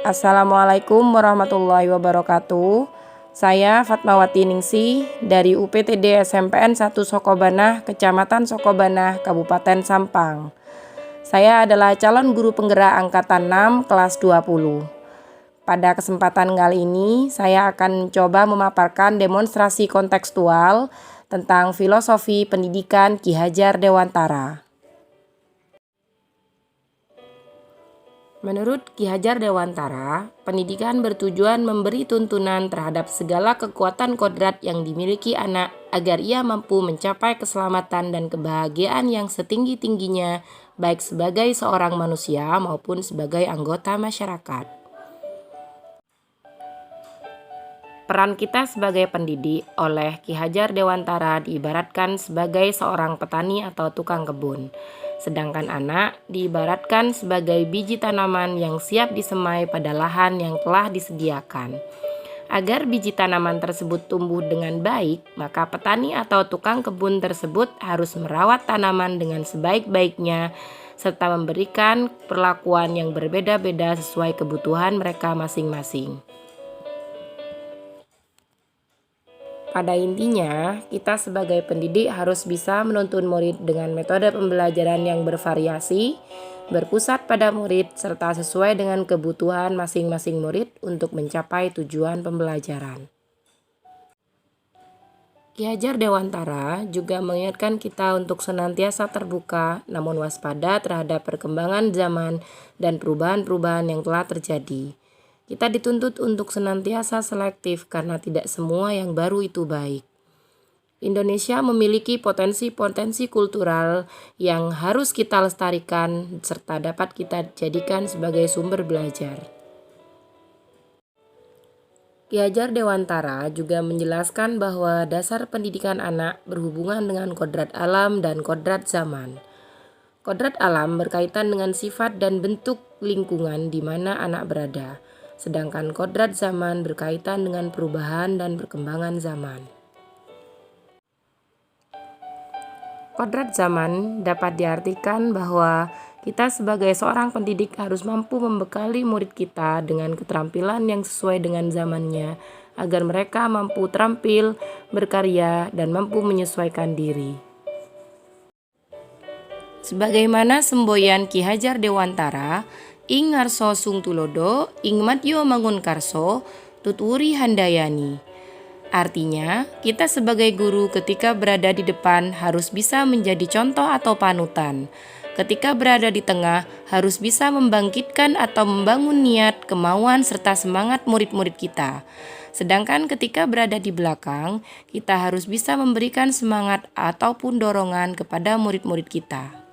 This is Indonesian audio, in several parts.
Assalamualaikum warahmatullahi wabarakatuh. Saya Fatmawati Ningsih dari UPTD SMPN 1 Sokobanah, Kecamatan Sokobanah, Kabupaten Sampang. Saya adalah calon guru penggerak angkatan 6 kelas 20. Pada kesempatan kali ini, saya akan mencoba memaparkan demonstrasi kontekstual tentang filosofi pendidikan Ki Hajar Dewantara. Menurut Ki Hajar Dewantara, pendidikan bertujuan memberi tuntunan terhadap segala kekuatan kodrat yang dimiliki anak agar ia mampu mencapai keselamatan dan kebahagiaan yang setinggi-tingginya, baik sebagai seorang manusia maupun sebagai anggota masyarakat. Peran kita sebagai pendidik oleh Ki Hajar Dewantara diibaratkan sebagai seorang petani atau tukang kebun. Sedangkan anak diibaratkan sebagai biji tanaman yang siap disemai pada lahan yang telah disediakan. Agar biji tanaman tersebut tumbuh dengan baik, maka petani atau tukang kebun tersebut harus merawat tanaman dengan sebaik-baiknya, serta memberikan perlakuan yang berbeda-beda sesuai kebutuhan mereka masing-masing. Pada intinya, kita sebagai pendidik harus bisa menuntun murid dengan metode pembelajaran yang bervariasi, berpusat pada murid, serta sesuai dengan kebutuhan masing-masing murid untuk mencapai tujuan pembelajaran. Ki Hajar Dewantara juga mengingatkan kita untuk senantiasa terbuka, namun waspada terhadap perkembangan zaman dan perubahan-perubahan yang telah terjadi. Kita dituntut untuk senantiasa selektif karena tidak semua yang baru itu baik. Indonesia memiliki potensi-potensi kultural yang harus kita lestarikan serta dapat kita jadikan sebagai sumber belajar. Ki Hajar Dewantara juga menjelaskan bahwa dasar pendidikan anak berhubungan dengan kodrat alam dan kodrat zaman. Kodrat alam berkaitan dengan sifat dan bentuk lingkungan di mana anak berada. Sedangkan kodrat zaman berkaitan dengan perubahan dan perkembangan zaman. Kodrat zaman dapat diartikan bahwa kita sebagai seorang pendidik harus mampu membekali murid kita dengan keterampilan yang sesuai dengan zamannya, agar mereka mampu terampil, berkarya, dan mampu menyesuaikan diri. Sebagaimana semboyan Ki Hajar Dewantara, ing ngarso sung tulodo, ing matyo mangunkarso, tuturi handayani. Artinya, kita sebagai guru ketika berada di depan harus bisa menjadi contoh atau panutan. Ketika berada di tengah, harus bisa membangkitkan atau membangun niat, kemauan, serta semangat murid-murid kita. Sedangkan ketika berada di belakang, kita harus bisa memberikan semangat ataupun dorongan kepada murid-murid kita.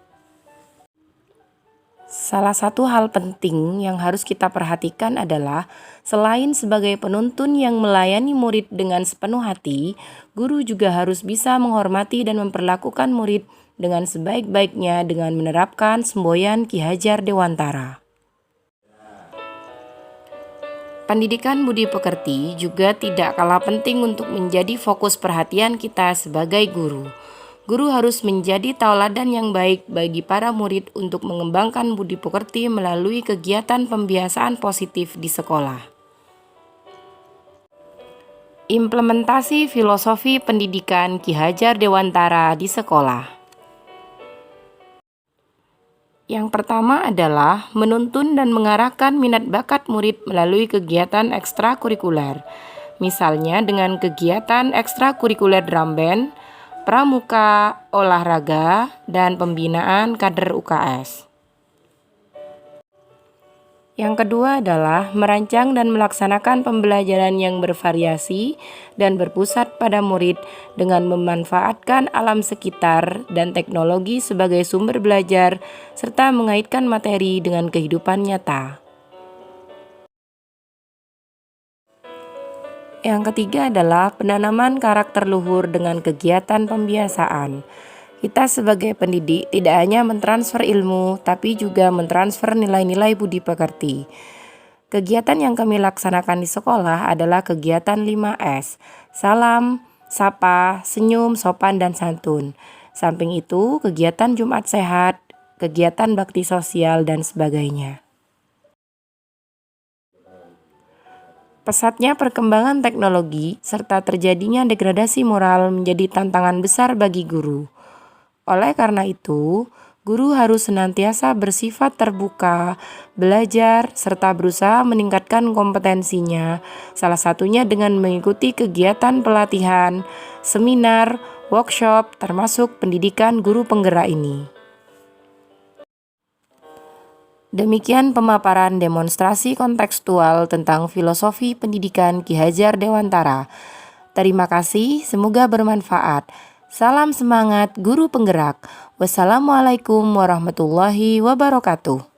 Salah satu hal penting yang harus kita perhatikan adalah selain sebagai penuntun yang melayani murid dengan sepenuh hati, guru juga harus bisa menghormati dan memperlakukan murid dengan sebaik-baiknya dengan menerapkan semboyan Ki Hajar Dewantara. Pendidikan budi pekerti juga tidak kalah penting untuk menjadi fokus perhatian kita sebagai guru. Guru harus menjadi tauladan yang baik bagi para murid untuk mengembangkan budi pekerti melalui kegiatan pembiasaan positif di sekolah. Implementasi filosofi pendidikan Ki Hajar Dewantara di sekolah. Yang pertama adalah menuntun dan mengarahkan minat bakat murid melalui kegiatan ekstrakurikuler. Misalnya dengan kegiatan ekstrakurikuler drum band, pramuka, olahraga, dan pembinaan kader UKS. Yang kedua adalah merancang dan melaksanakan pembelajaran yang bervariasi dan berpusat pada murid dengan memanfaatkan alam sekitar dan teknologi sebagai sumber belajar serta mengaitkan materi dengan kehidupan nyata. Yang ketiga adalah penanaman karakter luhur dengan kegiatan pembiasaan. Kita sebagai pendidik tidak hanya mentransfer ilmu, tapi juga mentransfer nilai-nilai budi pekerti. Kegiatan yang kami laksanakan di sekolah adalah kegiatan 5S, salam, sapa, senyum, sopan, dan santun. Samping itu, kegiatan Jumat Sehat, kegiatan bakti sosial, dan sebagainya. Pesatnya perkembangan teknologi serta terjadinya degradasi moral menjadi tantangan besar bagi guru. Oleh karena itu, guru harus senantiasa bersifat terbuka, belajar, serta berusaha meningkatkan kompetensinya, salah satunya dengan mengikuti kegiatan pelatihan, seminar, workshop, termasuk pendidikan guru penggerak ini. Demikian pemaparan demonstrasi kontekstual tentang filosofi pendidikan Ki Hajar Dewantara. Terima kasih, semoga bermanfaat. Salam semangat guru penggerak. Wassalamualaikum warahmatullahi wabarakatuh.